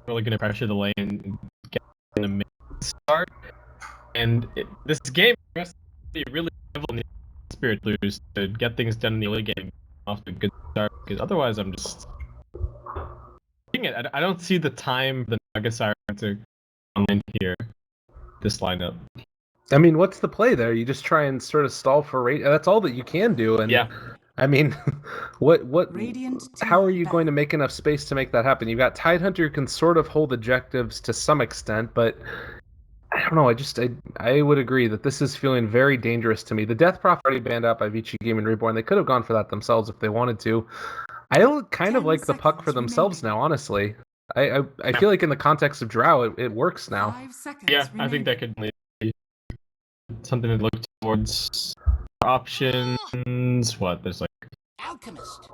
really going to pressure the lane and get in a mid start. And this game has to be really heavily spirit lose to get things done in the early game off to a good start, because otherwise I'm just I don't see the time for the Nagasire to come in here, this lineup. I mean, what's the play there? You just try and sort of stall for rate. That's all that you can do. And yeah, I mean, how are you going to make enough space to make that happen? You've got Tidehunter who can sort of hold objectives to some extent, but I don't know. I would agree that this is feeling very dangerous to me. The Death Prof already banned out by VG.Reborn. They could have gone for that themselves if they wanted to. I kind of like the puck for themselves now, honestly. I feel like in the context of Drow, it works now. Yeah, I think that could be something to look towards. Options. What? There's like Alchemist.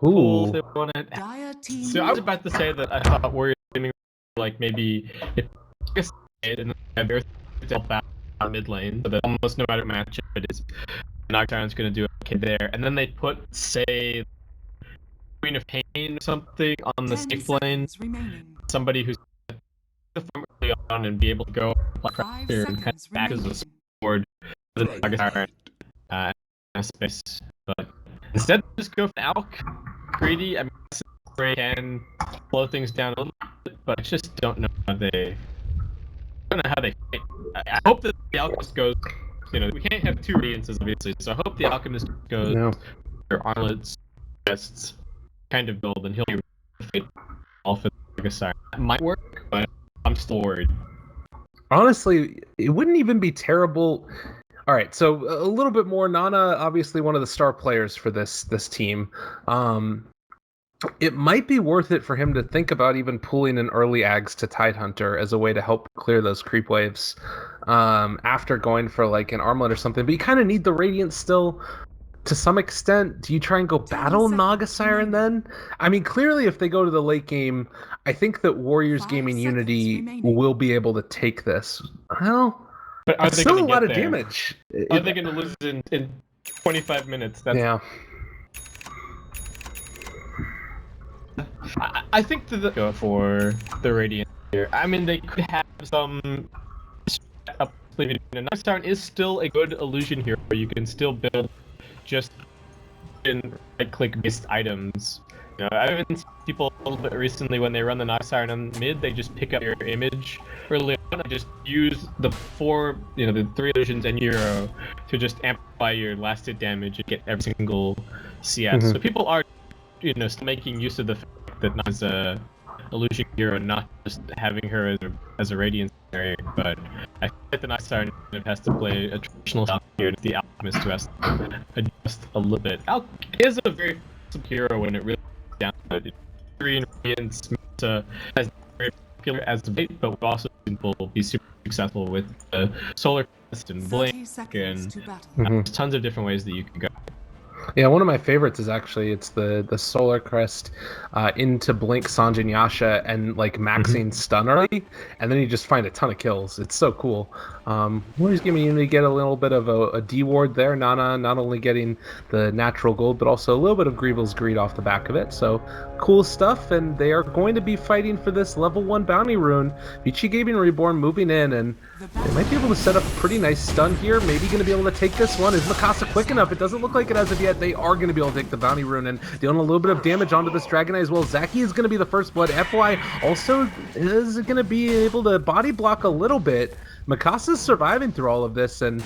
Ooh. So I was about to say that I thought Warriors gaming like maybe if and they're help out mid lane, so that almost no matter matchup it is, Nocturne's going to do okay there, and then they put say Queen of Pain or something on the safe lane, somebody who's early on and be able to go pressure and kind of back as a sword for the Nocturne space, but instead just go for Alk. Greedy. I mean, they can slow things down a little bit, but I just don't know how they. I don't know how they fight. I hope that the Alchemist goes. You know, we can't have two Radiances obviously, so I hope the Alchemist goes their armlets, chests, kind of build, and he'll be all for the Nagasire. That might work, but I'm still worried. Honestly, it wouldn't even be terrible. All right, so a little bit more. Nana, obviously one of the star players for this team. It might be worth it for him to think about even pulling an early Ags to Tidehunter as a way to help clear those creep waves after going for like an armlet or something. But you kind of need the Radiant still to some extent. Do you try and go battle Nagasire and then? I mean, clearly if they go to the late game, I think that Warriors Gaming&Unity will be able to take this. Well, but are they still a lot of damage. Are they going to lose in 25 minutes? Yeah. I think that they'll go for the Radiant here. I mean, they could have some up. Nagasire is still a good illusion here, where you can still build just in right-click based items. You know, I've been seeing people a little bit recently when they run the Nagasire on mid, they just pick up your image early on and just use the the 3 illusions and Euro to just amplify your last hit damage and get every single CS. So people are, still making use of the fact that Nana's a illusion hero, not just having her as a Radiant scenario. But I feel like the Nagasire has to play a traditional style here, the Alchemist who has to adjust a little bit. Alk is a very awesome hero when it really comes down to it. 3 Radiants as very popular as a bait, but we've also seen people be super successful with the Solar Crest and Blink and there's tons of different ways that you can go. Yeah, one of my favorites is actually it's the Solar Crest into Blink Sanjin Yasha and like maxing stun early, and then you just find a ton of kills. It's so cool. Warriors Gaming&Unity get a little bit of a D ward there. Nana not only getting the natural gold, but also a little bit of Greevil's Greed off the back of it. So cool stuff, and they are going to be fighting for this level 1 bounty rune. VG.Reborn moving in, and they might be able to set up a pretty nice stun here. Maybe going to be able to take this one. Is Mikasa quick enough? It doesn't look like it as of yet. They are going to be able to take the bounty rune and dealing a little bit of damage onto this Dragon Eye as well. Zaki is going to be the first blood. FY also is going to be able to body block a little bit. Mikasa's surviving through all of this, and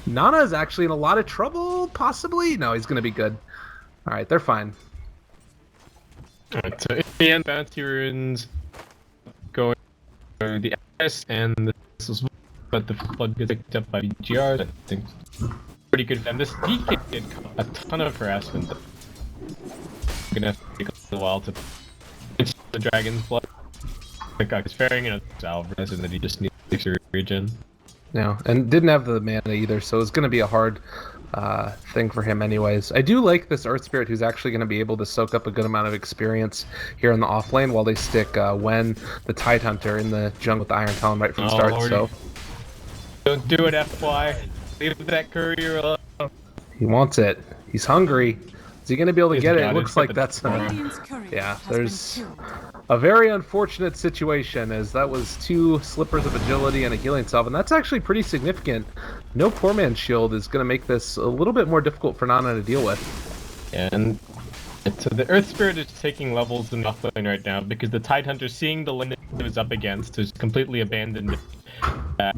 Nana is actually in a lot of trouble, possibly? No, he's going to be good. All right, they're fine. Alright, so in the end, bounty runes going to the S, and this is but the flood gets picked up by VG.R. I think pretty good. And this DK did a ton of harassment. Gonna have to take a little while to finish the Dragon's blood. The guy is faring, it's Alvarez, and then he just needs to regen. Yeah, and didn't have the mana either, so it's going to be a hard thing for him anyways. I do like this Earth Spirit who's actually going to be able to soak up a good amount of experience here in the off lane while they stick Wen, the Tidehunter, in the jungle with the Iron Talon right from the start. Lordy. So don't do it, FY. Leave that courier alone. He wants it. He's hungry. Is he going to be able to get it? It looks like that's yeah, there's A very unfortunate situation, as that was 2 slippers of agility and a healing salve, and that's actually pretty significant. No poor man's shield is going to make this a little bit more difficult for Nana to deal with. And so the Earth Spirit is taking levels in the offlane right now because the Tidehunter, seeing the lane it was up against, is completely abandoned it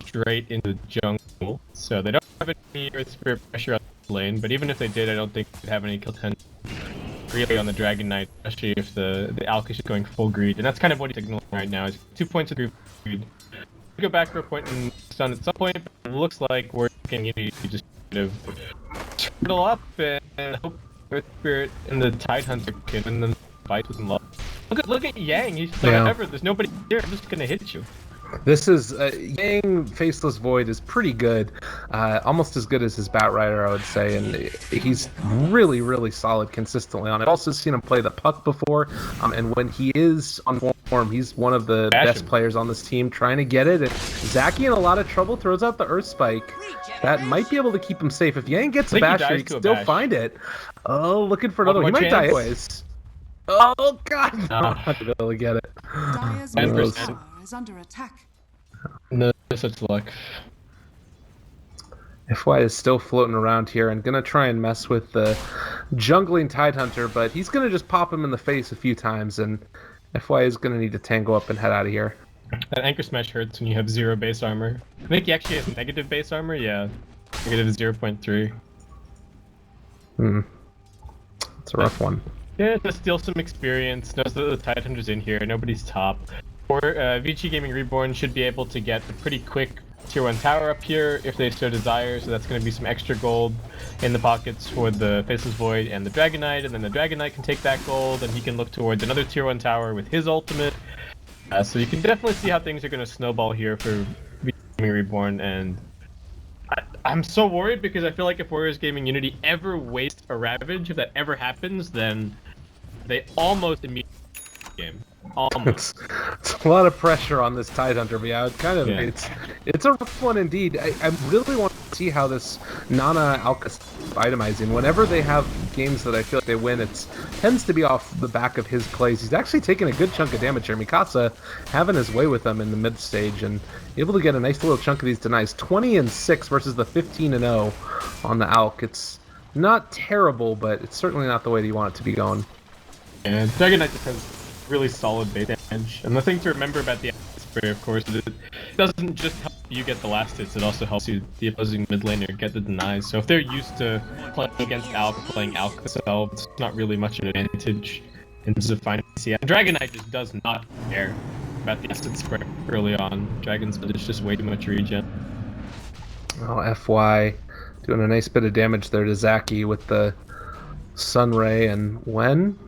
straight into the jungle. So they don't have any Earth Spirit pressure on the lane, but even if they did, I don't think they'd have any kill tension really on the Dragon Knight, especially if the Alk is going full greed. And that's kind of what he's signaling right now, is 2 points of greed. Go back for a point and stun at some point, but it looks like we're looking at you just kind of turtle up and hope Earth Spirit and the Tidehunter can win them fight with love. Look at Yang, he's like, whatever, there's nobody here, I'm just gonna hit you. This is Yang Faceless Void is pretty good, almost as good as his Bat Rider, I would say, and he's really solid consistently on it. I've also seen him play the puck before, and when he is on form, he's one of the best players on this team trying to get it. And Zaki in a lot of trouble, throws out the Earth Spike. That might be able to keep him safe. If Yang gets a bash here, he can still find it. Oh, looking for another one. He might die anyways. Oh god, no, not to be able to get it. Dire's middle tower is under attack. No such luck. FY is still floating around here and gonna try and mess with the jungling Tidehunter, but he's gonna just pop him in the face a few times, and FY is gonna need to tango up and head out of here. That Anchor Smash hurts when you have 0 base armor. I think he actually has negative base armor, yeah. Negative 0.3. It's a rough one. Yeah, to steal some experience, knows that the Tidehunter's in here, nobody's top. Or VG.Reborn should be able to get a pretty quick tier 1 tower up here if they so desire, so that's going to be some extra gold in the pockets for the Faceless Void and the Dragon Knight, and then the Dragon Knight can take that gold and he can look towards another tier 1 tower with his ultimate. So you can definitely see how things are going to snowball here for VG.Reborn, and I'm so worried because I feel like if Warriors Gaming Unity ever waste a Ravage, if that ever happens, then they almost immediately game. Almost. It's a lot of pressure on this Tidehunter, but yeah, it's a rough one indeed. I really want to see how this Nana Alka itemizing. Whenever they have games that I feel like they win, it tends to be off the back of his plays. He's actually taking a good chunk of damage here. Mikasa having his way with them in the mid stage and able to get a nice little chunk of these denies. 20-6 versus the 15-0 on the Alk. It's not terrible, but it's certainly not the way that you want it to be going. And Dragon Knight just has really solid base damage. And the thing to remember about the Spray, of course, is it doesn't just help you get the last hits, it also helps you, the opposing mid laner, get the denies. So if they're used to playing against Alk, playing Alk themselves, it's not really much of an advantage in terms of finding CF. Dragon Knight just does not care about the acid spray early on. Dragon's Blood is just way too much regen. Oh, FY doing a nice bit of damage there to Zaki with the Sunray, and when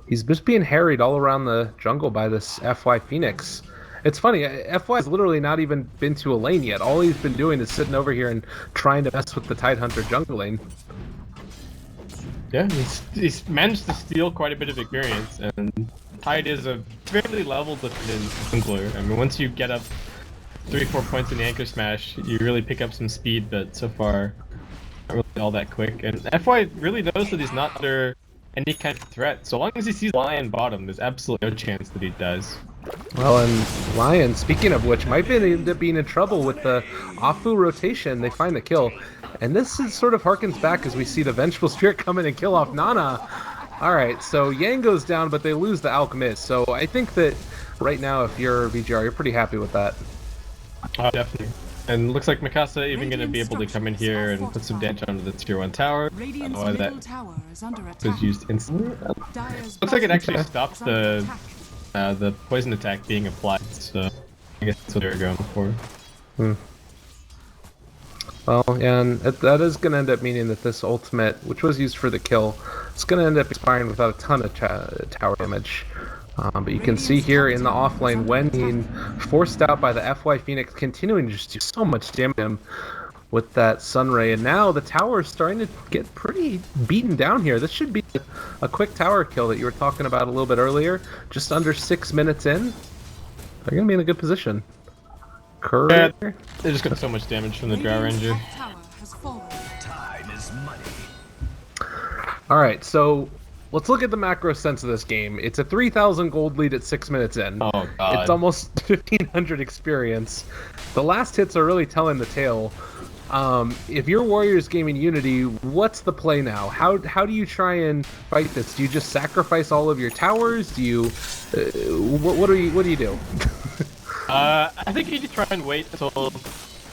he's just being harried all around the jungle by this FY Phoenix. It's funny, FY's literally not even been to a lane yet. All he's been doing is sitting over here and trying to mess with the Tidehunter jungle lane. Yeah, he's managed to steal quite a bit of experience, and Tide is a fairly level defended jungler. I mean, once you get up 3-4 points in the Anchor Smash, you really pick up some speed, but so far, not really all that quick. And FY really knows that he's not under any kind of threat. So long as he sees Lion bottom, there's absolutely no chance that he does. Well, and Lion, speaking of which, might end up being in trouble with the Afu rotation. They find the kill. And this is sort of harkens back as we see the Vengeful Spirit come in and kill off Nana. Alright, so Yang goes down, but they lose the Alchemist. So I think that right now, if you're VG.R, you're pretty happy with that. Definitely. And looks like Mikasa even going to be able to come in here and put some damage onto the tier 1 tower. I don't know why that was used instantly. Looks like it actually stopped the poison attack being applied, so I guess that's what they were going for. Well, and that is going to end up meaning that this ultimate, which was used for the kill, it's going to end up expiring without a ton of tower damage. But you can see here in the offlane, when being forced out by the FY Phoenix, continuing to just do so much damage to him with that Sunray. And now the tower is starting to get pretty beaten down here. This should be a quick tower kill that you were talking about a little bit earlier. Just under 6 minutes in. They're going to be in a good position. Yeah, they just got so much damage from the Drow Ranger. Alright, so let's look at the macro sense of this game. It's a 3,000 gold lead at 6 minutes in. Oh god. It's almost 1,500 experience. The last hits are really telling the tale. If you're Warriors gaming Unity, what's the play now? How do you try and fight this? Do you just sacrifice all of your towers? Do you what do you do? I think you need to try and wait until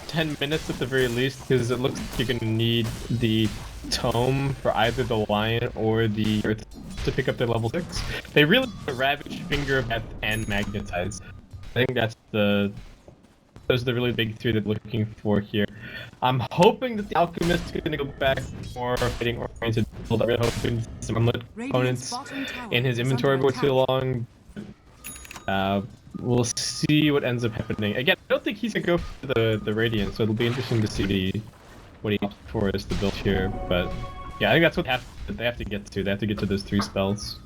10 minutes at the very least, because it looks like you're gonna need the tome for either the lion or the earth to pick up their level 6. They really need to ravage, finger of death, and magnetize. I think those are the really big three that they're looking for here. I'm hoping that the alchemist is gonna go back more fighting oriented build. I'm really hoping some unlit opponents in his inventory for too long. We'll see what ends up happening. Again, I don't think he's gonna go for the Radiant, so it'll be interesting to see what he opts for as the build here. But yeah, I think that's what they have to get to. They have to get to those 3 spells.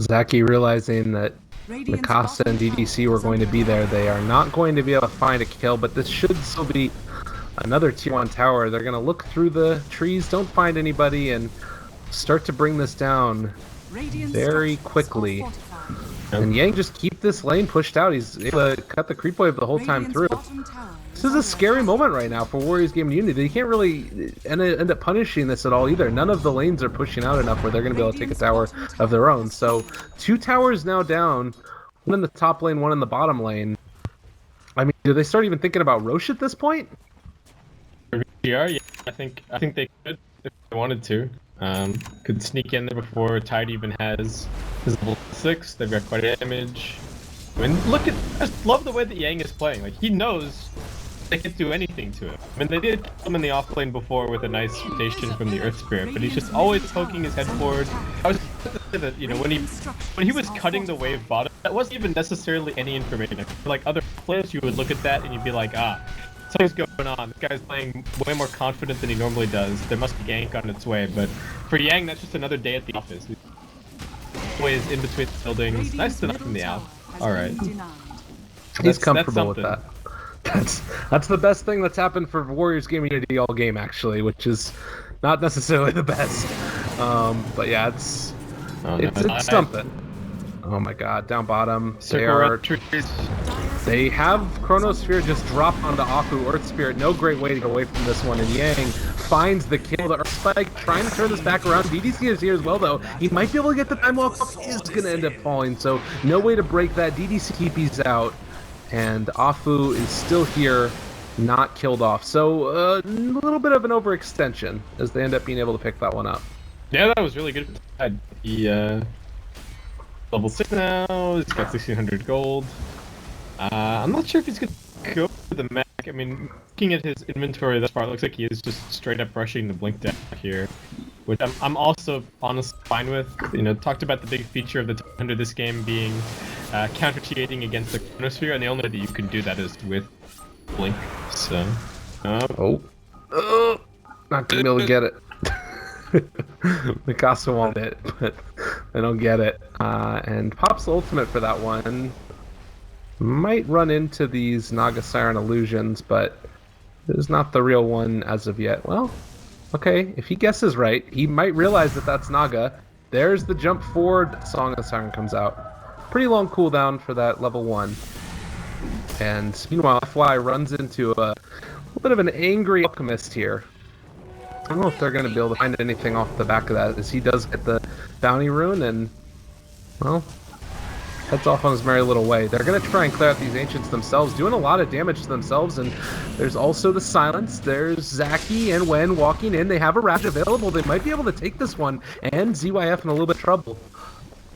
Zaki realizing that Mikasa and DDC were going to be there. They are not going to be able to find a kill, but this should still be another tier 1 tower. They're going to look through the trees, don't find anybody, and start to bring this down very quickly. And Yang just keep this lane pushed out. He's able to cut the creep wave the whole time through. This is a scary moment right now for Warriors Gaming Unity. They can't really end up punishing this at all either. None of the lanes are pushing out enough where they're going to be able to take a tower of their own. So 2 towers now down, one in the top lane, one in the bottom lane. I mean, do they start even thinking about Roche at this point? VG.R, yeah, I think they could if they wanted to. Could sneak in there before Tide even has his level 6. They've got quite a damage. I mean, I just love the way that Yang is playing. Like, he knows they can't do anything to him. I mean, they did kill him in the offlane before with a nice rotation from the Earth Spirit, but he's just always poking his head forward. I was going to say that, you know, when he was cutting the wave bottom, that wasn't even necessarily any information. Like other players, you would look at that and you'd be like, something's going on. This guy's playing way more confident than he normally does. There must be gank on its way, but for Yang, that's just another day at the office. He's always in between the buildings. Nice enough from the out. Alright. He's comfortable with that. That's the best thing that's happened for Warriors Gaming Unity all game, actually, which is not necessarily the best. But yeah, it's something. Oh my god, down bottom. They have Chronosphere just drop onto Aku Earth Spirit. No great way to get away from this one. And Yang finds the kill. The Earth Spike trying to turn this back around. DDC is here as well, though. He might be able to get the time walk up. Is going to end up falling. So no way to break that. DDC TP's out. And Afu is still here, not killed off. So a little bit of an overextension as they end up being able to pick that one up. Yeah, that was really good. He level 6 now. He's got 1,600 gold. I'm not sure if he's gonna go for the mech. I mean, looking at his inventory thus far, it looks like he is just straight up rushing the blink deck here, which I'm also honestly fine with. You know, talked about the big feature of the 200 this game being counter-cheating against the Chronosphere, and the only way that you can do that is with blink. So, not gonna be able to get it. Mikasa wanted it, but they don't get it. And pops the ultimate for that one. Might run into these Naga Siren illusions, but it is not the real one as of yet. Well, okay, if he guesses right, he might realize that that's Naga. There's the jump forward, Song of the Siren comes out. Pretty long cooldown for that level 1. And meanwhile, FY runs into a little bit of an angry alchemist here. I don't know if they're going to be able to find anything off the back of that, as he does get the bounty rune, and, well, heads off on his merry little way. They're going to try and clear out these ancients themselves, doing a lot of damage to themselves, and there's also the silence. There's Zaki and Wen walking in. They have a Ravage available. They might be able to take this one, and ZYF in a little bit of trouble.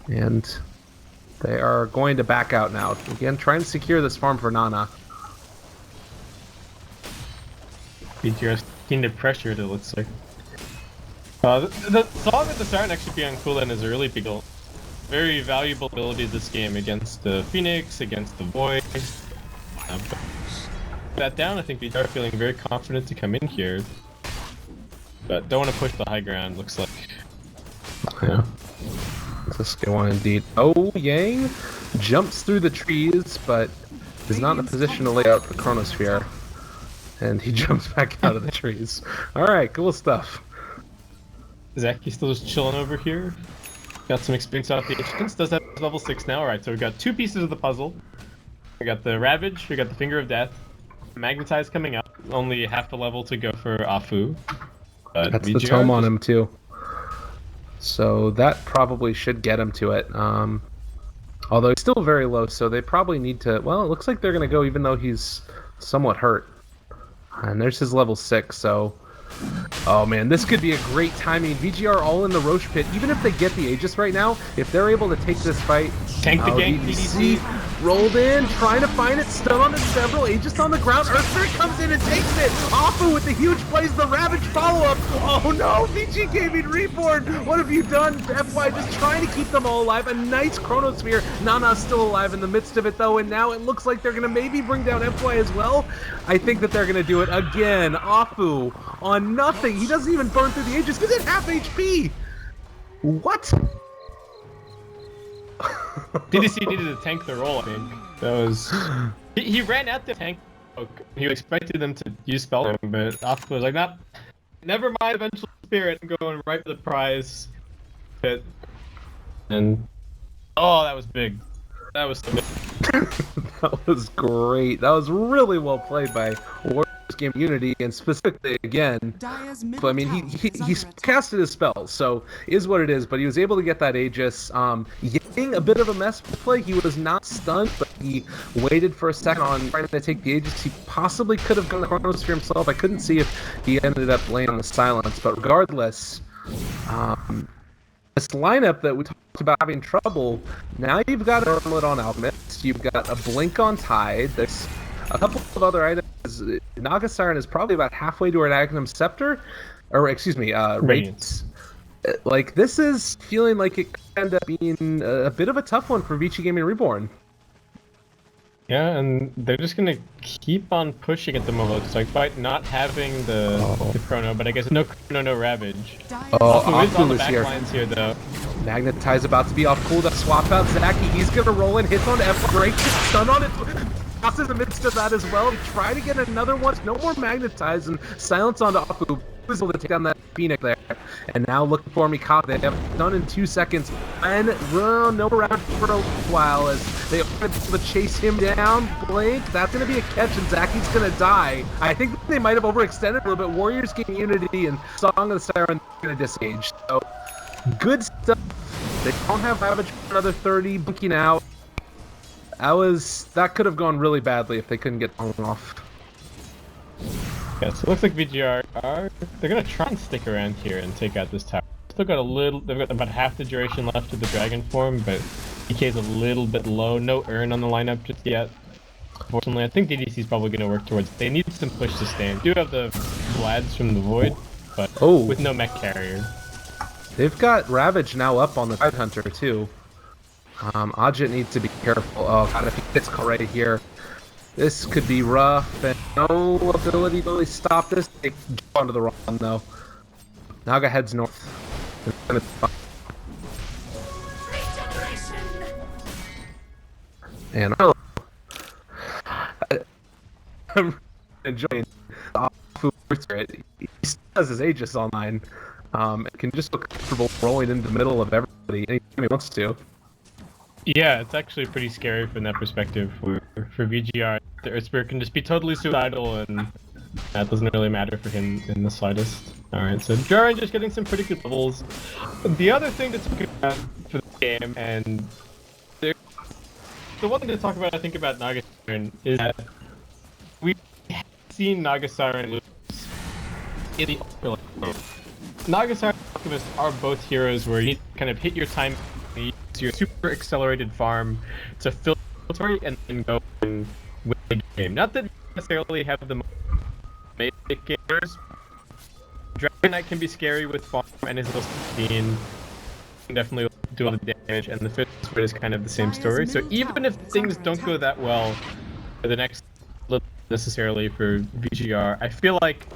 And they are going to back out now. Again, trying to secure this farm for Nana. VG.R into pressure, it looks like. The Song of the Siren actually being on cooldown is a really big goal. Very valuable ability this game against the Phoenix, against the Void. That down, I think VG.R feeling very confident to come in here. But don't want to push the high ground, looks like. Yeah. It's a skill one indeed. Oh, Yang jumps through the trees, but is not in a position to lay out the Chronosphere. And he jumps back out of the trees. Alright, cool stuff. Is Zaki still just chilling over here? Got some experience off the agents. Does have level 6 now. Alright, so we got 2 pieces of the puzzle. We got the Ravage, we got the Finger of Death. Magnetize coming up. Only half the level to go for Afu. But That's VG.R the tome on just- him too. So that probably should get him to it. Although he's still very low, so they probably need to... Well, it looks like they're going to go even though he's somewhat hurt. And there's his level 6, so... Oh man, this could be a great timing. VG.R all in the Roche pit. Even if they get the Aegis right now, if they're able to take this fight... Tank the gank, DDC rolled in, trying to find it, stun on it several, Aegis on the ground, Earthquake comes in and takes it! Afu with the huge plays, the Ravage follow-up! Oh no, VG Gaming Reborn! What have you done? FY just trying to keep them all alive, a nice Chronosphere. Nana's still alive in the midst of it though, and now it looks like they're gonna maybe bring down FY as well. I think that they're gonna do it again. Afu on nothing, he doesn't even burn through the Aegis, he's at half HP! What? DDC needed to tank the roll, I think. That was... He ran out the tank. He expected them to use spell, but Afu was like, nah, never mind Eventual Spirit, I'm going right for the prize. And... Oh, that was big. That was so big. That was great. That was really well played by Warriors Game&Unity, and specifically again. But I mean, he casted his spells, so is what it is. But he was able to get that Aegis. Yang, a bit of a mess play. He was not stunned, but he waited for a second on trying to take the Aegis. He possibly could have gone the Chronosphere himself. I couldn't see if he ended up laying on the silence, but regardless. This lineup that we talked about having trouble, now you've got a Armlet on Alchemist, you've got a Blink on Tide, there's a couple of other items. Naga Siren is probably about halfway to her Agnum Scepter, or excuse me, Radiance. Like, this is feeling like it could end up being a bit of a tough one for VG Gaming Reborn. Yeah, and they're just gonna keep on pushing at the moment. It's like, by not having the Chrono, but I guess no Chrono, no Ravage. Oh, Afu is on the Afu is back here. lines here, though. Magnetize about to be off cooldown. Swap out Zaki. He's gonna roll in, hits on F, break, stun on it. Us in the midst of that as well. Try to get another one. No more Magnetize and silence onto Afu. Was able to take down that Phoenix there. And now looking for Mikado. They have done in 2 seconds. And no round for a while as they are able to chase him down. Blink. That's going to be a catch, and Zaki's going to die. I think they might have overextended a little bit. Warriors Game&Unity and Song of the Siren are going to disengage. So good stuff. They don't have Ravage for another 30. Blinking out. That could have gone really badly if they couldn't get on off. Yeah, so it looks like VG.R they're gonna try and stick around here and take out this tower. Still got they've got about half the duration left of the dragon form, but DK's a little bit low. No urn on the lineup just yet. Unfortunately, I think DDC's probably gonna work towards. They need some push to stand. Do have the Vlads from the Void, but with no mech carrier. They've got Ravage now up on the Tide Hunter too. Ajit needs to be careful. Oh god, if he gets caught right here. This could be rough, and no ability to really stop this. They jump onto the run, though. Naga heads north. And I'm enjoying the Afu it. He still has his Aegis online. And can just feel comfortable rolling into the middle of everybody anytime he wants to. Yeah, it's actually pretty scary from that perspective for VG.R. The Earth Spirit can just be totally suicidal, and that doesn't really matter for him in the slightest. Alright, so Jaren just getting some pretty good levels. The other thing to talk about for the game, and the one thing to talk about, I think, about Naga Siren is that we've seen Naga Siren lose in the Alchemist. Naga Siren and Alchemist are both heroes where you kind of hit your time. Your super accelerated farm to fill inventory and then go and win the game. Not that you necessarily have the most basic gamers. Dragon Knight can be scary with farm and his little 16. Can definitely do all the damage, and the fifth sword is kind of the same story. So even if things don't go that well for the next little necessarily for VG.R, I feel like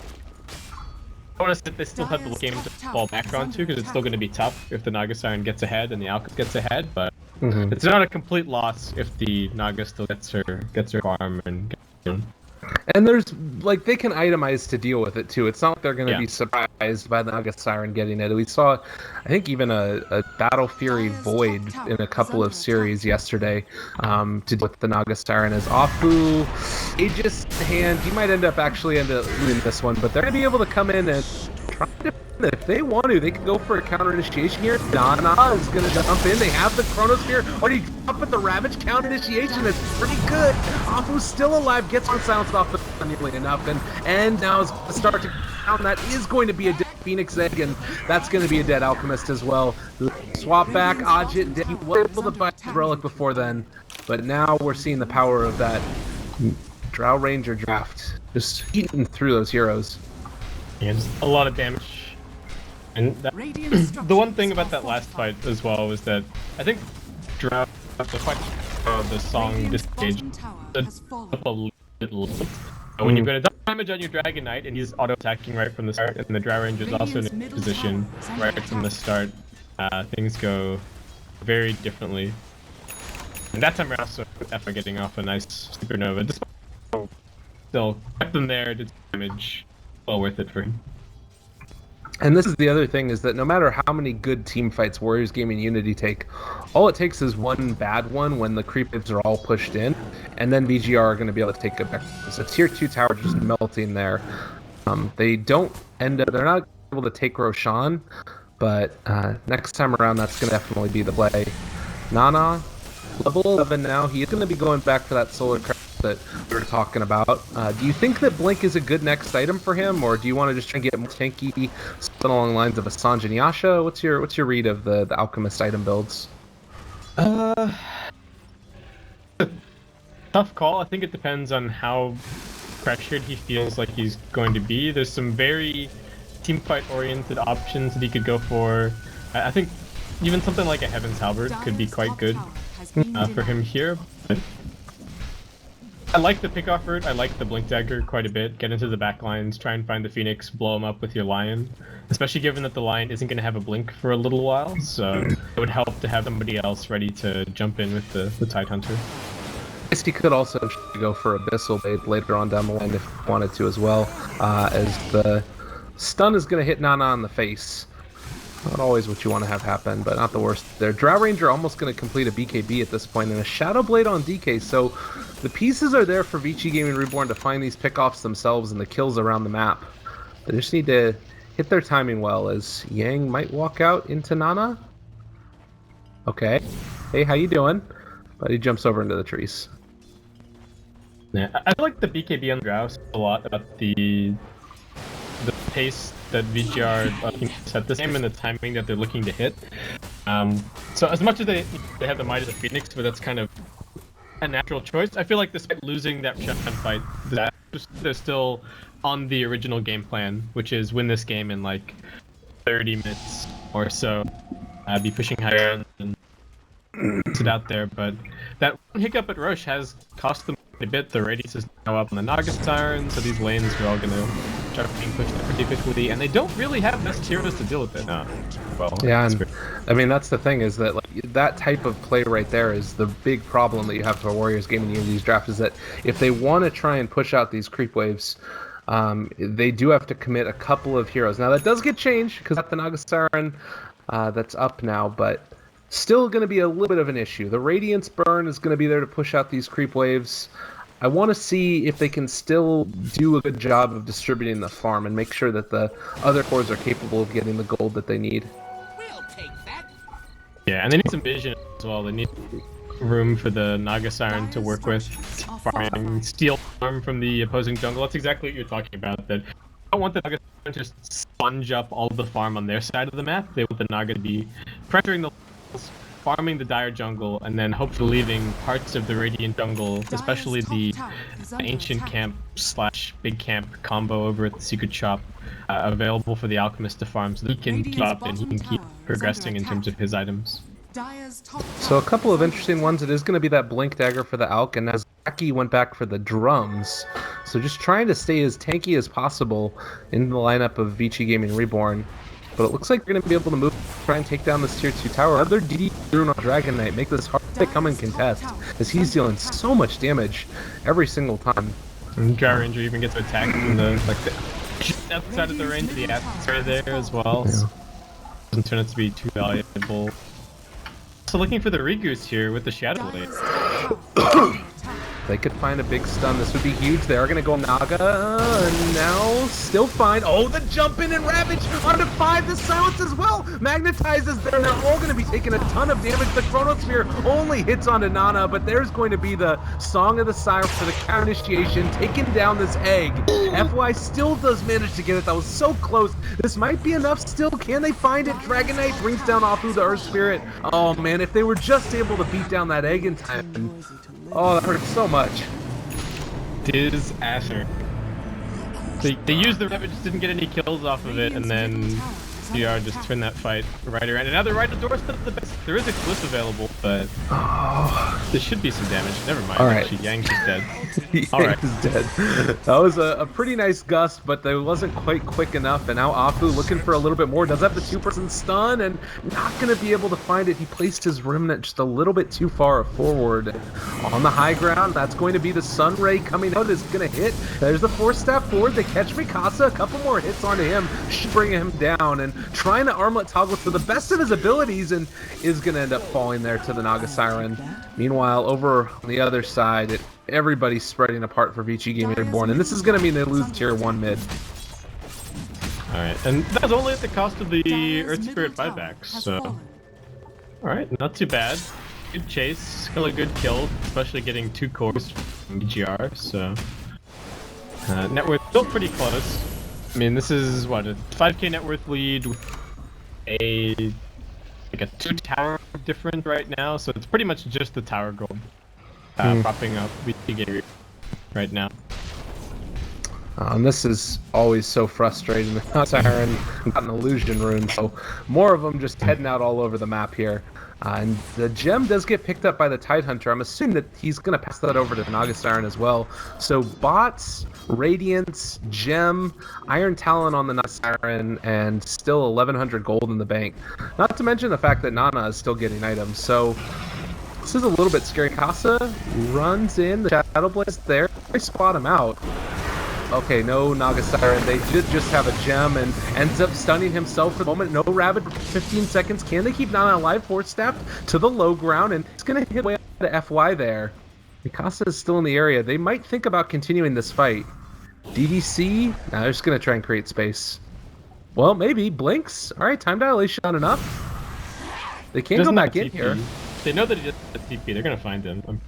notice that they still have the game to fall back onto, because it's still going to be tough if the Naga Siren gets ahead and the Alchemist gets ahead, but it's not a complete loss if the Naga still gets her farm and gets And there's, like, they can itemize to deal with it, too. It's not like they're going to Yeah. be surprised by the Naga Siren getting it. We saw, I think, even a Battle Fury Void in a couple of series yesterday to deal with the Naga Siren as Afu. Aegis hand, he might end up losing this one, but they're going to be able to come in and try to, if they want to, they could go for a counter initiation here. Nana is going to jump in. They have the Chronosphere. Already up with the Ravage counter initiation. It's pretty good. Afu's still alive. Gets one silenced off, but nearly enough. And now is the start to count. That is going to be a dead Phoenix Egg, and that's going to be a dead Alchemist as well. Swap back. Ajit, he was able to buy the Relic before then, but now we're seeing the power of that Drow Ranger draft. Just eating through those heroes. Yeah, just a lot of damage. And the one thing about that last fight as well was that I think Drow, the fight the song Disengage up a little. When you've got a damage on your Dragon Knight and he's auto-attacking right from the start, and the Drow Ranger is also in a position right from the start, things go very differently. And that time around, so after getting off a nice Supernova, despite still kept them there, did damage, well worth it for him. And this is the other thing, is that no matter how many good team fights Warriors Gaming&Unity take, all it takes is one bad one when the creep waves are all pushed in, and then VG.R are going to be able to take it back. So tier 2 tower just melting there. They don't end up, they're not able to take Roshan, but next time around that's going to definitely be the play. Nana, level 11 now, he is going to be going back for that solar crest that we were talking about. Do you think that Blink is a good next item for him, or do you want to just try and get more tanky, something along the lines of a Sanj and Yasha? What's your read of the Alchemist item builds? Tough call. I think it depends on how pressured he feels like he's going to be. There's some very team fight oriented options that he could go for. I think even something like a Heaven's Halberd could be quite good for him here. But I like the pickoff route. I like the Blink Dagger quite a bit. Get into the back lines, try and find the Phoenix, blow him up with your Lion. Especially given that the Lion isn't going to have a blink for a little while, so it would help to have somebody else ready to jump in with the Tidehunter. I guess he could also go for Abyssal Blade later on down the line if he wanted to as well, as the stun is going to hit Nana on the face. Not always what you want to have happen, but not the worst there. Drow Ranger almost going to complete a BKB at this point, and a Shadow Blade on DK, so the pieces are there for VG Gaming Reborn to find these pickoffs themselves and the kills around the map. They just need to hit their timing well, as Yang might walk out into Nana. Okay. Hey, how you doing? But he jumps over into the trees. Yeah, I like the BKB on the Drow a lot about the pace that VG.R set this game and the timing that they're looking to hit. So as much as they have the might of the Phoenix, but that's kind of a natural choice. I feel like despite losing that Roshan fight, they're still on the original game plan, which is win this game in like 30 minutes or so. Be pushing higher and sit out there, but that one hiccup at Roche has cost them a bit. The radius is now up on the Naga Siren, so these lanes are all gonna start being pushed up pretty quickly, and they don't really have best heroes to deal with it. Well, yeah, and I mean that's the thing, is that like that type of play right there is the big problem that you have for Warriors Gaming&Unity's draft, is that if they want to try and push out these creep waves, they do have to commit a couple of heroes. Now that does get changed because the Naga Siren that's up now, but still going to be a little bit of an issue. The Radiance Burn is going to be there to push out these creep waves. I want to see if they can still do a good job of distributing the farm and make sure that the other cores are capable of getting the gold that they need. We'll take that. Yeah, and they need some vision as well. They need room for the Naga Siren to work with, farming steel farm from the opposing jungle. That's exactly what you're talking about. That I don't want the Naga Siren to just sponge up all the farm on their side of the map. They want the Naga to be pressuring the farming the Dire jungle, and then hopefully leaving parts of the Radiant jungle, especially the ancient camp / big camp combo over at the secret shop, available for the alchemist to farm, so that he can keep up and he can keep progressing in terms of his items. So a couple of interesting ones. It is going to be that Blink Dagger for the Alch, and as Zaki went back for the drums, so just trying to stay as tanky as possible in the lineup of VG Gaming Reborn. But it looks like we're going to be able to move, try and take down this tier 2 tower. Another DD Rune on Dragon Knight, make this hard to come and contest, as he's dealing so much damage every single time. And Dry Ranger even gets to attack from the outside of the range of the assets are there as well. Yeah. So doesn't turn out to be too valuable. So looking for the Regoose here with the Shadow Blade. They could find a big stun. This would be huge. They are going to go Naga. And now still fine. Oh, the jump in and Ravage onto 5. The silence as well. Magnetizes there. They're all going to be taking a ton of damage. The Chronosphere only hits onto Nana, but there's going to be the Song of the Siren for the counter initiation, taking down this egg. FY still does manage to get it. That was so close. This might be enough still. Can they find it? Dragon Knight brings down Afu, the Earth Spirit. Oh, man, if they were just able to beat down that egg in time. Oh, that hurt so much. Disaster. They used the Ravage, didn't get any kills off of it, and then VG.R just turned that fight right around. And now they're right at the doorstep of the base. There is a Glyph available, but there should be some damage. Never mind. All right. Actually, Yang is dead. Yang is dead. That was a pretty nice gust, but it wasn't quite quick enough. And now Afu looking for a little bit more. Does have the 2-person stun and not going to be able to find it. He placed his Remnant just a little bit too far forward. On the high ground, that's going to be the Sun Ray coming out. Is going to hit. There's the 4-step forward. They catch Mikasa. A couple more hits onto him. Should bring him down. And trying to armlet toggle to the best of his abilities and is going to end up falling there to the Naga Siren. Meanwhile, over on the other side, everybody's spreading apart for VG.Reborn, and this is going to mean they lose tier 1 mid. Alright, and that's only at the cost of the Earth Spirit buybacks, so... Alright, not too bad. Good chase, still a good kill, especially getting 2 cores from VG.R, so... net worth still pretty close. I mean, this is, what, a 5k net worth lead with a 2 tower difference right now, so it's pretty much just the tower gold propping up VG right now. And this is always so frustrating. The Siren got an illusion rune, so more of them just heading out all over the map here. And the gem does get picked up by the Tidehunter. I'm assuming that he's going to pass that over to the Naga Siren as well. So bots, Radiance, gem, Iron Talon on the Naga Siren, and still 1100 gold in the bank. Not to mention the fact that Nana is still getting items. So this is a little bit scary. Casa runs in, the Shadow Blaze there. They spot him out. Okay, no Naga Siren. They did just have a gem and ends up stunning himself for the moment. No Rabbit for 15 seconds. Can they keep Nana alive? 4-stepped to the low ground, and it's going to hit way out to FY there. Mikasa is still in the area. They might think about continuing this fight. DDC? Nah, they're just going to try and create space. Well, maybe. Blinks? Alright, time dilation on enough. They can't go back in here. They know that he just has TP. They're going to find him.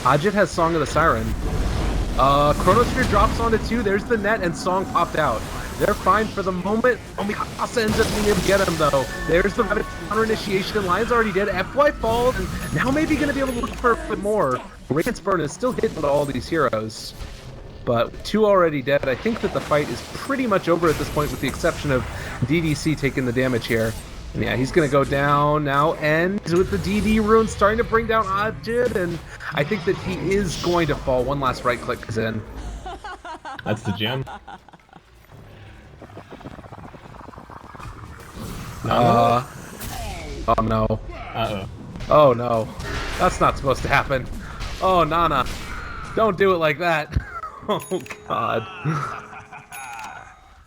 Ajit has Song of the Siren. Chronosphere drops onto 2, there's the net, and Song popped out. They're fine for the moment. Oh, Mikasa ends up being able to get him, though. There's the Rabbit counter initiation. Lion's already dead. FY falls, and now maybe going to be able to look for more. Radiance Burn is still hitting to all these heroes. But 2 already dead. I think that the fight is pretty much over at this point, with the exception of DDC taking the damage here. And yeah, he's going to go down now, ends with the DD rune starting to bring down Ajit, and I think that he is going to fall. One last right click is in. That's the gem. Oh no. Uh-oh. Oh no. That's not supposed to happen. Oh, Nana. Don't do it like that. Oh god.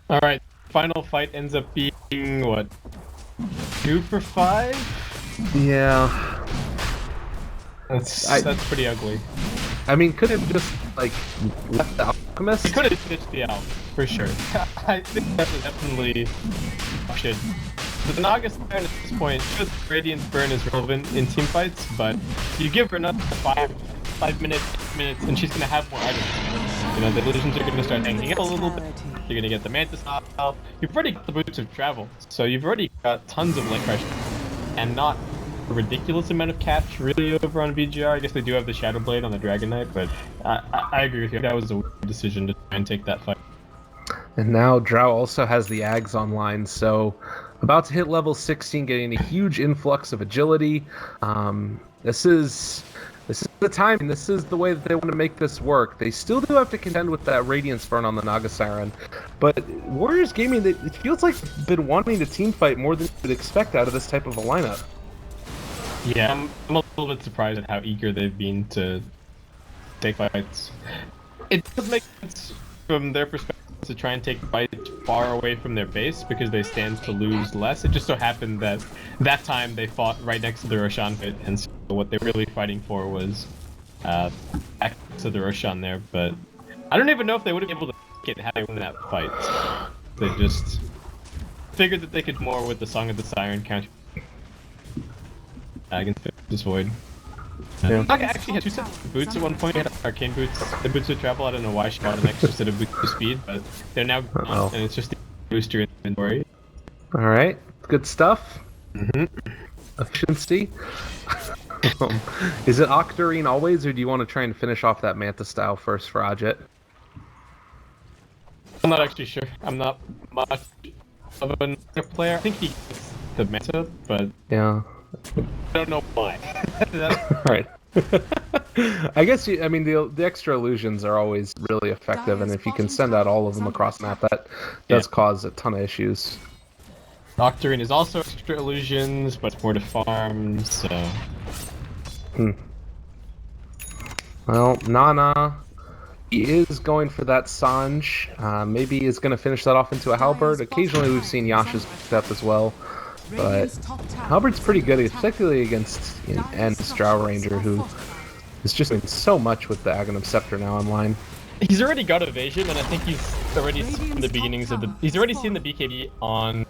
Alright, final fight ends up being, what? 2 for 5? Yeah. That's pretty ugly. I mean, could have just, like, left the Alchemist? He could have ditched the Alp, for sure. I think that was definitely option. The Naga Siren at this point, sure, Radiance Burn is relevant in team fights, but you give her another 5 minutes, 8 minutes, and she's gonna have more items. You know, the illusions are gonna start hanging out a little bit. You're gonna get the Mantis off. You've already got the boots of travel, so you've already got tons of light pressure, and not a ridiculous amount of catch really over on VG.R. I guess they do have the Shadow Blade on the Dragon Knight, but I agree with you. That was a weird decision to try and take that fight. And now Drow also has the Ags online, so about to hit level 16, getting a huge influx of agility. This is the time, and this is the way that they want to make this work. They still do have to contend with that Radiance Burn on the Naga Siren, but Warriors Gaming, it feels like they've been wanting to team fight more than you would expect out of this type of a lineup. Yeah, I'm a little bit surprised at how eager they've been to take fights. It does make sense from their perspective to try and take fights far away from their base because they stand to lose less. It just so happened that time they fought right next to the Roshan pit, and so what they were really fighting for was access to the Roshan there. But I don't even know if they would have been able to get had they won that fight. They just figured that they could more with the Song of the Siren counter against this Void. Yeah. Naga actually had 2 sets of boots at one point. He had arcane boots. The boots would travel. I don't know why she got an extra set of boots for speed, but they're now gone, and it's just the booster inventory. Alright, good stuff. Mm-hmm. Efficiency. Is it Octarine always, or do you want to try and finish off that Manta style first for Ajit? I'm not actually sure. I'm not much of a Naga player. I think he gets the Manta, but Yeah. I don't know why. Right. I guess I mean the extra illusions are always really effective, and if you can send out all of them across the map, that does cause a ton of issues. Octarine is also extra illusions, but it's more to farm, so... Well, Nana, he is going for that Sanj. Maybe he's going to finish that off into a Halberd. Occasionally we've seen Yasha's picked up as well. But Halberd's pretty good, particularly against End's Drow Ranger, who is just doing so much with the Aghanim Scepter now online. He's already got evasion, and I think he's already seen the beginnings of the... He's already seen the BKB on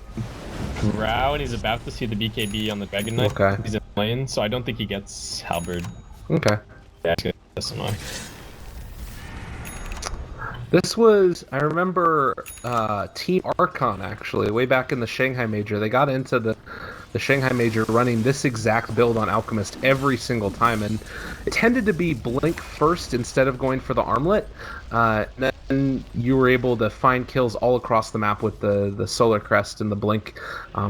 Drow, and he's about to see the BKB on the Dragon Knight. Okay. He's in lane, so I don't think he gets Halberd. Okay. That's annoying. This was, I remember, Team Archon, actually, way back in the Shanghai Major. They got into the Shanghai Major running this exact build on Alchemist every single time, and it tended to be Blink first instead of going for the Armlet. Then you were able to find kills all across the map with the Solar Crest and the Blink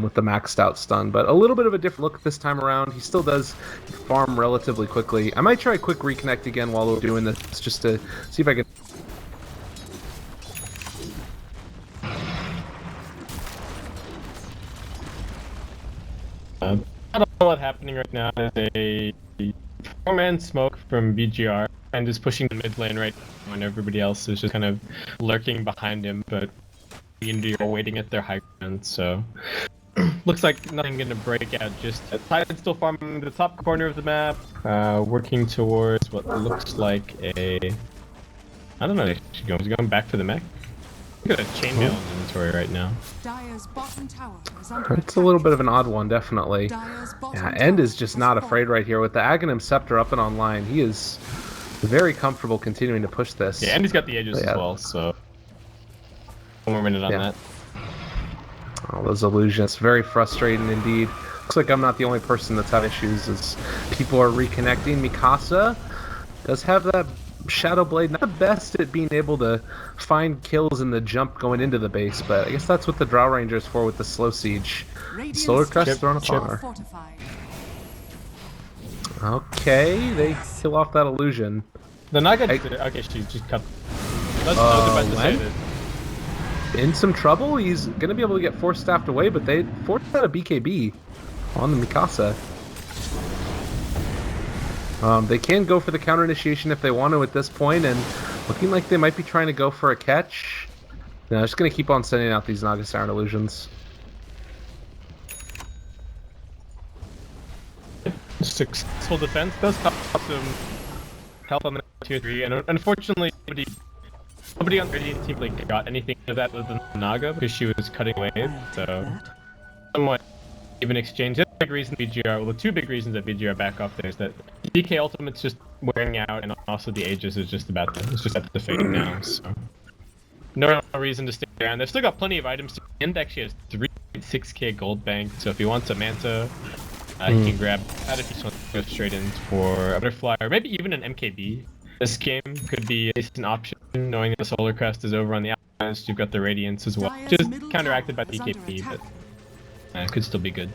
with the maxed out stun, but a little bit of a different look this time around. He still does farm relatively quickly. I might try a quick reconnect again while we're doing this, just to see if I can... Not a lot happening right now. There's a 4-man smoke from VG.R and is pushing the mid lane right now, and everybody else is just kind of lurking behind him, but Unity are waiting at their high ground, so looks like nothing gonna break out just yet. Titan's still farming the top corner of the map, working towards what looks like a... I don't know, is he going back for the mech? Look at a chainmail in inventory right now. It's a little bit of an odd one, definitely. Yeah, End is just not afraid right here. With the Aghanim Scepter up and online, he is very comfortable continuing to push this. Yeah, and he's got the edges as well, so... One more minute on that. All those illusions, very frustrating indeed. Looks like I'm not the only person that's had issues as people are reconnecting. Mikasa does have that Shadow Blade, not the best at being able to find kills in the jump going into the base, but I guess that's what the Drow Ranger is for with the slow siege. Solar Crest thrown upon her. Okay, they kill off that illusion. The Naga... Okay, she just cut... I was about to say that... In some trouble, he's going to be able to get Force Staffed away, but they forced out a BKB on the Mikasa. They can go for the counter initiation if they want to at this point, and looking like they might be trying to go for a catch. No, just going to keep on sending out these Naga Siren illusions. Successful defense does cost some help on the tier 3, and unfortunately nobody on the Radiant team like got anything of that other than Naga because she was cutting away, so somewhat even exchange. The big reason VG.R, well, the two big reasons that VG.R back off there is that DK Ultimate's just wearing out, and also the Aegis is just about to fade now, so no reason to stay around. They've still got plenty of items. End actually has 3.6k gold bank, so if he wants a Manta, he can grab that if he wants to go straight in for a Butterfly, or maybe even an MKB. This game could be a decent option, knowing that the Solar Crest is over on the outside. You've got the Radiance as well, which is counteracted by the BKB, but it could still be good.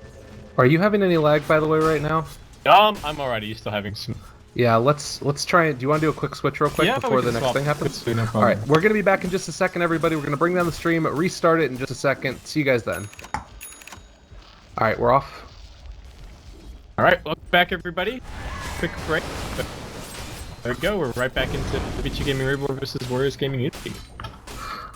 Are you having any lag, by the way, right now? I'm alright. Are you still having some? Yeah, let's try it. Do you want to do a quick switch real quick before the next thing happens? No All right, we're going to be back in just a second, everybody. We're going to bring down the stream, restart it in just a second. See you guys then. All right, we're off. Alright, welcome back, everybody. Quick break. there we go. We're right back into VG.Reborn versus Warriors Gaming&Unity.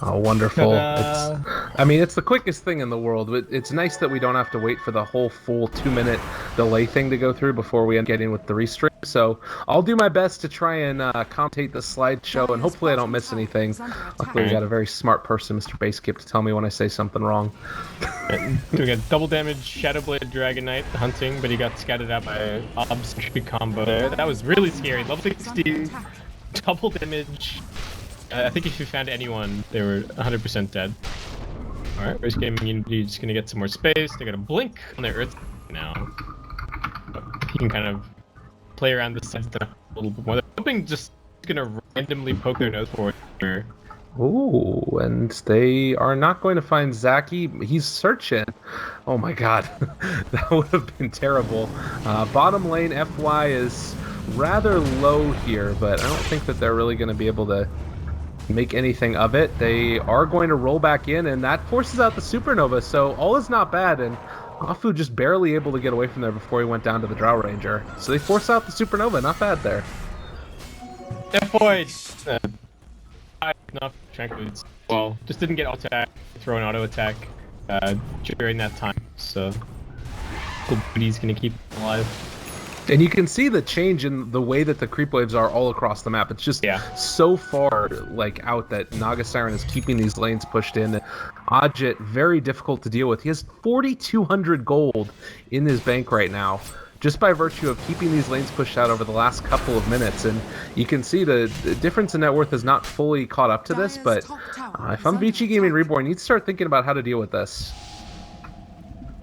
Oh, wonderful. Ta-da! It's the quickest thing in the world. It's nice that we don't have to wait for the whole full 2-minute delay thing to go through before we end getting with the restream. So I'll do my best to try and commentate the slideshow, and hopefully I don't miss anything. Luckily, we got a very smart person, Mr. Baseskip, to tell me when I say something wrong. We got double damage Shadowblade Dragon Knight hunting, but he got scattered out by Ob's combo there. That was really scary. Level 16, double damage. I think if you found anyone, they were 100% dead. Alright, Warriors Gaming&Unity just gonna get some more space. They got a blink on their Earth now. He can kind of play around the sides a little bit more. They're hoping just gonna randomly poke their nose forward here. Ooh, and they are not going to find Zaki. He's searching. Oh my god. That would have been terrible. Bottom lane FY is rather low here, but I don't think that they're really going to be able to make anything of it. They are going to roll back in, and that forces out the Supernova, so all is not bad, and Afu just barely able to get away from there before he went down to the Drow Ranger. So they force out the Supernova, not bad there. FY enough tranquils. Well, just didn't get auto attack, throw an auto attack during that time, so the BD's gonna keep him alive. And you can see the change in the way that the creep waves are all across the map. It's just so far out that Naga Siren is keeping these lanes pushed in. Ajit, very difficult to deal with. He has 4,200 gold in his bank right now, just by virtue of keeping these lanes pushed out over the last couple of minutes. And you can see the difference in net worth is not fully caught up to this, but if I'm VG Gaming Reborn, you need to start thinking about how to deal with this.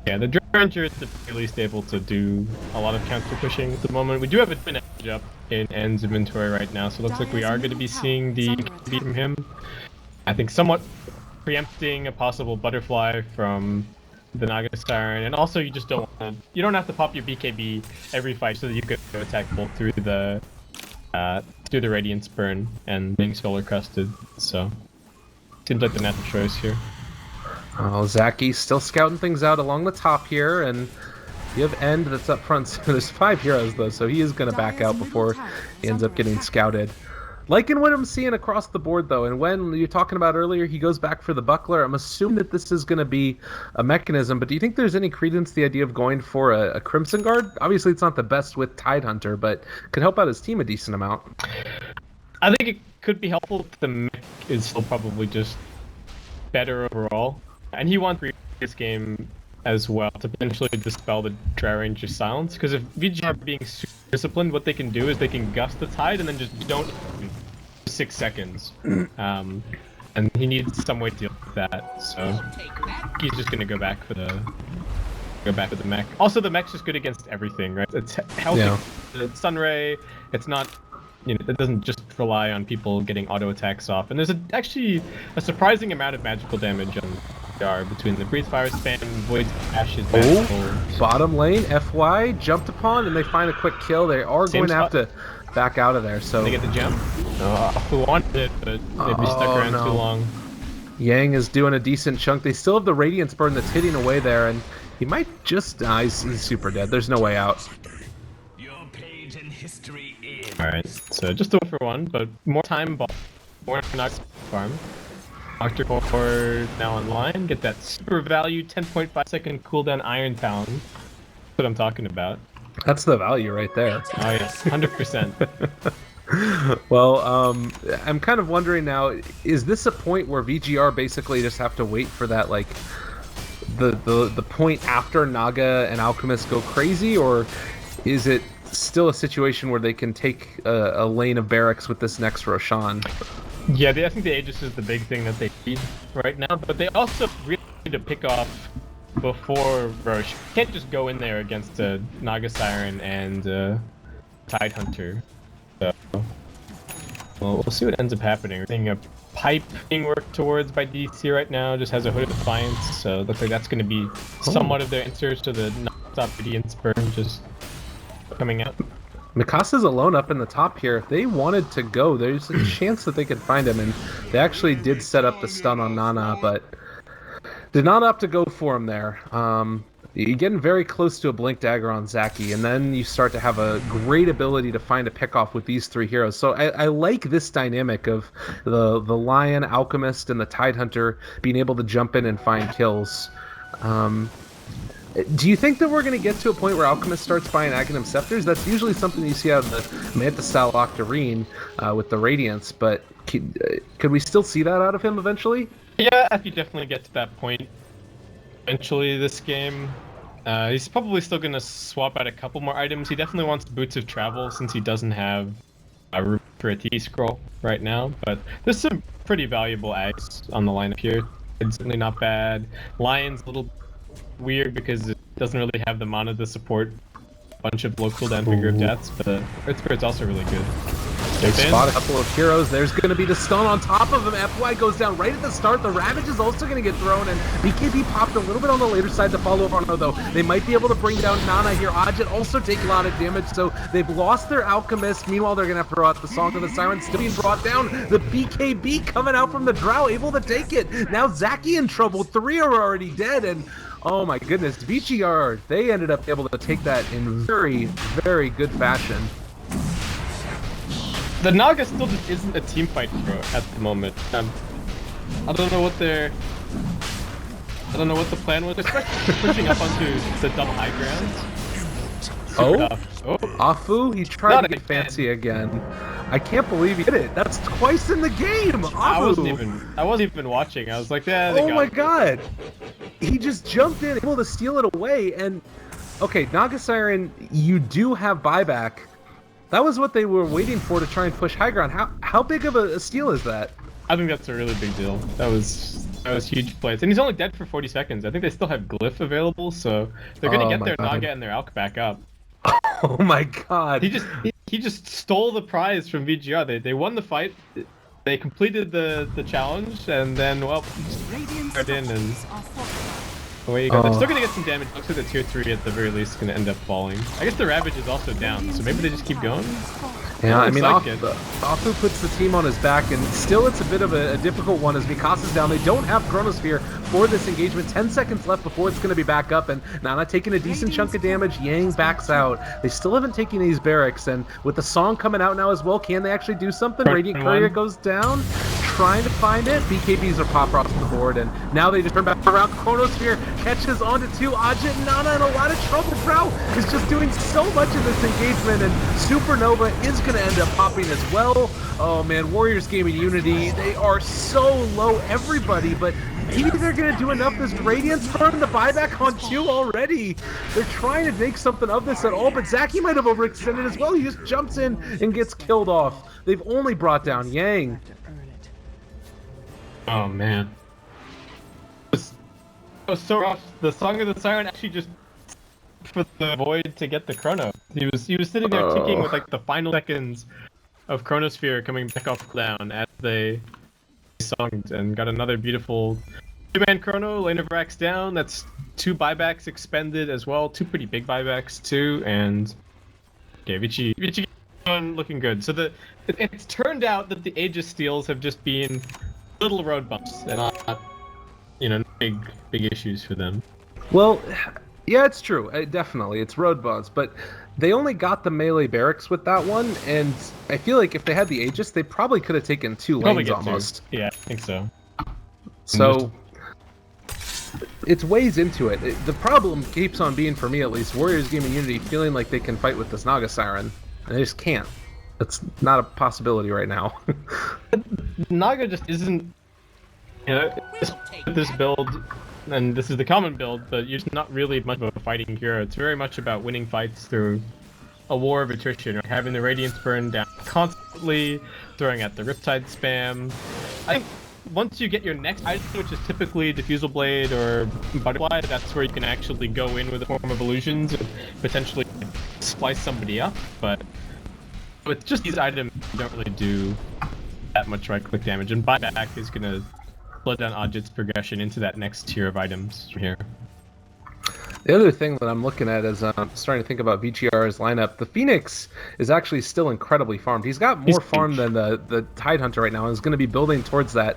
Yeah, the Ranger is at least able to do a lot of counter pushing at the moment. We do have an edge up in N's inventory right now, so it looks like we are going to be seeing the beat from him. I think somewhat preempting a possible butterfly from the Naga Siren, and also you just don't want to, you don't have to pop your BKB every fight so that you could attack both through the Radiance Burn and being Solar Crusted. So seems like the natural choice here. Oh, Zaki's still scouting things out along the top here, and you have End that's up front. So there's 5 heroes though, so he is going to back out before he ends up getting scouted. Liking what I'm seeing across the board though, and when you're talking about earlier, he goes back for the buckler. I'm assuming that this is going to be a mechanism, but do you think there's any credence to the idea of going for a Crimson Guard? Obviously, it's not the best with Tidehunter, but could help out his team a decent amount. I think it could be helpful. The mech is still probably just better overall, and he wants this game as well to potentially dispel the Drow Ranger silence, because if VG are being super disciplined, what they can do is they can gust the tide and then just don't 6 seconds. And he needs some way to deal with that, so he's just gonna go back for the mech. Also, the mech's just good against everything, right? It's healthy. Yeah. The Sunray, it's not, you know, it doesn't just rely on people getting auto attacks off, and there's actually a surprising amount of magical damage on VG.R between the Breathe Fire Spam, Void Ashes. Bottom lane, FY jumped upon, and they find a quick kill. They are going to have to back out of there. So they get the jump. Who wanted it, but maybe stuck around too long. Yang is doing a decent chunk. They still have the Radiance Burn that's hitting away there, and he might just die. He's super dead. There's no way out. Alright, so just a 1-for-1, but more time ball, more Nox farm. Doctor Core now online, get that super value 10.5 second cooldown Iron Pound. That's what I'm talking about. That's the value right there. Oh yes, 100%. Well, I'm kind of wondering now, is this a point where VG.R basically just have to wait for that, like, the point after Naga and Alchemist go crazy, or is it still a situation where they can take a lane of barracks with this next Roshan? Yeah, I think the Aegis is the big thing that they need right now, but they also really need to pick off before Rosh. You can't just go in there against Naga Siren and Tidehunter. So, well, we'll see what ends up happening. We're seeing a pipe being worked towards by DC right now, just has a Hood of Defiance, so it looks like that's going to be somewhat of their answers to the non-stop Radiance Burn just coming out. Mikasa's alone up in the top here. If they wanted to go, there's a chance that they could find him, and they actually did set up the stun on Nana, but did not opt to go for him there. You're getting very close to a Blink Dagger on Zaki, and then you start to have a great ability to find a pickoff with these three heroes. So I like this dynamic of the Lion, Alchemist, and the Tidehunter being able to jump in and find kills. Do you think that we're going to get to a point where Alchemist starts buying Aghanim Scepters? That's usually something you see out of the Manta-style Octarine with the Radiance, but could we still see that out of him eventually? Yeah, I think you definitely get to that point eventually this game. He's probably still going to swap out a couple more items. He definitely wants Boots of Travel since he doesn't have a room for a T-Scroll right now, but there's some pretty valuable ags on the lineup here. It's certainly not bad. Lion's a little weird because it doesn't really have the mana to support a bunch of low cooldown Finger of Deaths, but Earth Spirit's also really good. They spot a couple of heroes. There's going to be the stun on top of him. FY goes down right at the start. The Ravage is also going to get thrown, and BKB popped a little bit on the later side to follow up on her, though. They might be able to bring down Nana here. Ajit also take a lot of damage, so they've lost their Alchemist. Meanwhile, they're going to have to throw out the Song of the Siren, still being brought down. The BKB coming out from the Drow, able to take it. Now Zaki in trouble. 3 are already dead, and oh my goodness, VG.R, they ended up able to take that in very, very good fashion. The Naga still just isn't a team fight hero at the moment. I don't know what the plan was, especially pushing up onto the double high ground. Afu, he tried to get fancy again. I can't believe he did it. That's twice in the game. Afu. I wasn't even watching. I was like, yeah. Oh my god. He just jumped in, able to steal it away, and okay, Naga Siren, you do have buyback. That was what they were waiting for to try and push high ground. How big of a steal is that? I think that's a really big deal. That was huge plays. And he's only dead for 40 seconds. I think they still have Glyph available, so they're gonna get their Naga and their Alk back up. Oh my god. He just stole the prize from VG.R. They won the fight. They completed the challenge, and then well, got in and away you go. They're still gonna get some damage. Looks like the tier 3 at the very least is gonna end up falling. I guess the Ravage is also down, so maybe they just keep going. Yeah, I mean, Afu puts the team on his back, and still it's a bit of a difficult one as Mikasa's down. They don't have Chronosphere for this engagement. 10 seconds left before it's going to be back up, and Nana taking a decent chunk of damage. Yang backs out. They still haven't taken these barracks, and with the song coming out now as well, can they actually do something? Radiant Courier goes down, trying to find it. BKBs are popped off the board, and now they just turn back around. Chronosphere catches onto 2. Ajit and Nana in a lot of trouble. Drow is just doing so much in this engagement, and Supernova is going to end up popping as well. Oh man, Warriors Gaming&Unity, they are so low, everybody, but maybe they're going to do enough. This Radiance burn the buyback on 2 already. They're trying to make something of this at all, but Zaki might have overextended as well. He just jumps in and gets killed off. They've only brought down Yang. Oh man. It was so rough. The Song of the Siren actually just for the Void to get the Chrono. He was sitting there ticking with like the final seconds of Chronosphere coming back off cooldown as they songed and got another beautiful 2-man Chrono. Lane of Racks down. That's 2 buybacks expended as well. 2 pretty big buybacks too, and okay, Vici looking good. So it's turned out that the Aegis steals have just been little road bumps and not big issues for them. Well, yeah, it's true. Definitely, it's road bumps, but they only got the melee barracks with that one, and I feel like if they had the Aegis, they probably could have taken 2 lanes almost. 2. Yeah, I think so. So it's ways into it. The problem keeps on being, for me at least, Warriors Gaming&Unity feeling like they can fight with this Naga Siren, and they just can't. That's not a possibility right now. Naga just isn't, this build, and this is the common build, but you're just not really much of a fighting hero. It's very much about winning fights through a war of attrition, or having the Radiance burn down constantly, throwing out the Riptide spam. I think once you get your next item, which is typically Diffusal Blade or Butterfly, that's where you can actually go in with a form of illusions and potentially splice somebody up, but with just these items, you don't really do that much right-click damage, and buyback is going to slow down Ajit's progression into that next tier of items from here. The other thing that I'm looking at is starting to think about VG.R's lineup. The Phoenix is actually still incredibly farmed. He's got more farm than the Tidehunter right now, and is going to be building towards that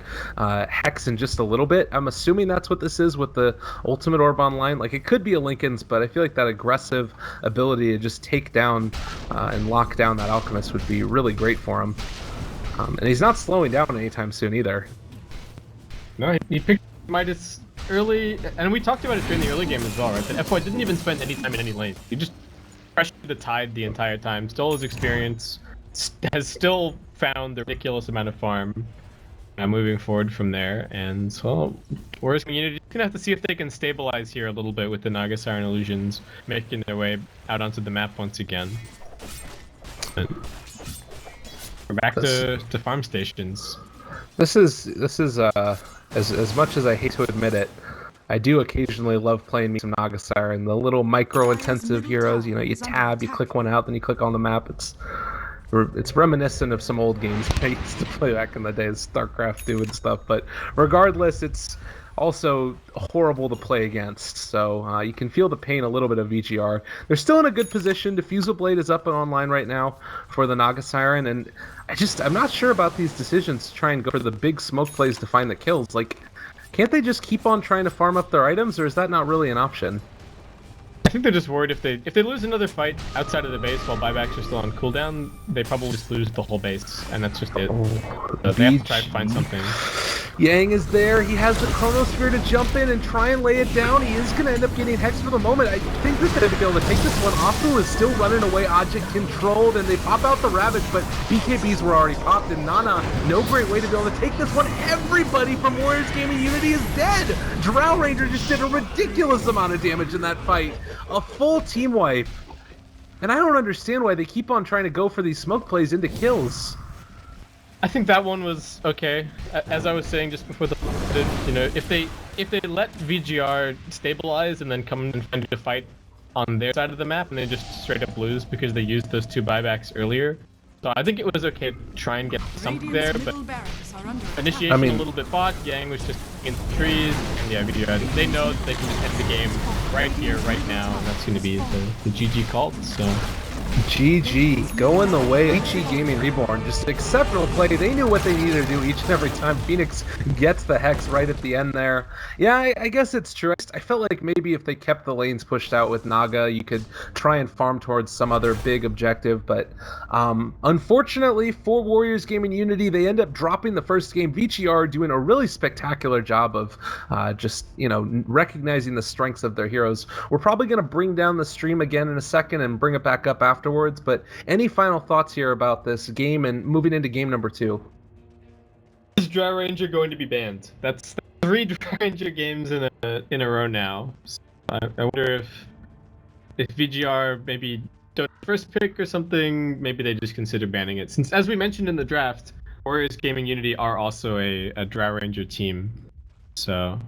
Hex in just a little bit. I'm assuming that's what this is with the Ultimate Orb online. Like, it could be a Lincoln's, but I feel like that aggressive ability to just take down and lock down that Alchemist would be really great for him. And he's not slowing down anytime soon either. No, he picked Midas early, and we talked about it during the early game as well, right? That FY didn't even spend any time in any lane. He just pressured the Tide the entire time, stole his experience, has still found the ridiculous amount of farm moving forward from there. And, well, Warriors Community gonna have to see if they can stabilize here a little bit with the Naga Siren Illusions making their way out onto the map once again. And we're back to farm stations. This is as much as I hate to admit it, I do occasionally love playing me some Naga Siren. The little micro-intensive heroes, you know, you tab, you click one out, then you click on the map. It's reminiscent of some old games I used to play back in the days, StarCraft 2 and stuff. But regardless, it's also horrible to play against. So you can feel the pain a little bit of VG.R. They're still in a good position. Diffusal Blade is up and online right now for the Naga Siren, and I'm not sure about these decisions to try and go for the big smoke plays to find the kills. Like, can't they just keep on trying to farm up their items, or is that not really an option? I think they're just worried if they lose another fight outside of the base while buybacks are still on cooldown, they probably just lose the whole base, and that's just it. So they have to try to find something. Yang is there. He has the Chronosphere to jump in and try and lay it down. He is going to end up getting Hex for the moment. I think they're going to be able to take this one. Afu is still running away, object controlled, and they pop out the Ravage, but BKBs were already popped, and Nana, no great way to be able to take this one. Everybody from Warriors Gaming&Unity is dead. Drow Ranger just did a ridiculous amount of damage in that fight. A full team wipe. And I don't understand why they keep on trying to go for these smoke plays into kills. I think that one was okay. As I was saying just before the, you know, if they let VG.R stabilize and then come and find a fight on their side of the map and they just straight up lose because they used those two buybacks earlier. So I think it was okay to try and get something there, but initiation a little bit bought. Yang was just in the trees, and yeah, VG.R, they know that they can just end the game right here, right now, and that's going to be the GG called. So. GG, going the way VG Gaming Reborn. Just exceptional play. They knew what they needed to do each and every time. Phoenix gets the Hex right at the end there. Yeah, I guess it's true. I felt like maybe if they kept the lanes pushed out with Naga, you could try and farm towards some other big objective. But unfortunately for Warriors Gaming&Unity, they end up dropping the first game. VG.R doing a really spectacular job of just, you know, recognizing the strengths of their heroes. We're probably going to bring down the stream again in a second and bring it back up afterwards, but any final thoughts here about this game and moving into game number 2? Is Drow Ranger going to be banned? That's 3 Drow Ranger games in a row now. So I wonder if VG.R maybe don't first pick or something, maybe they just consider banning it. Since, as we mentioned in the draft, Warriors Gaming&Unity are also a Drow Ranger team. So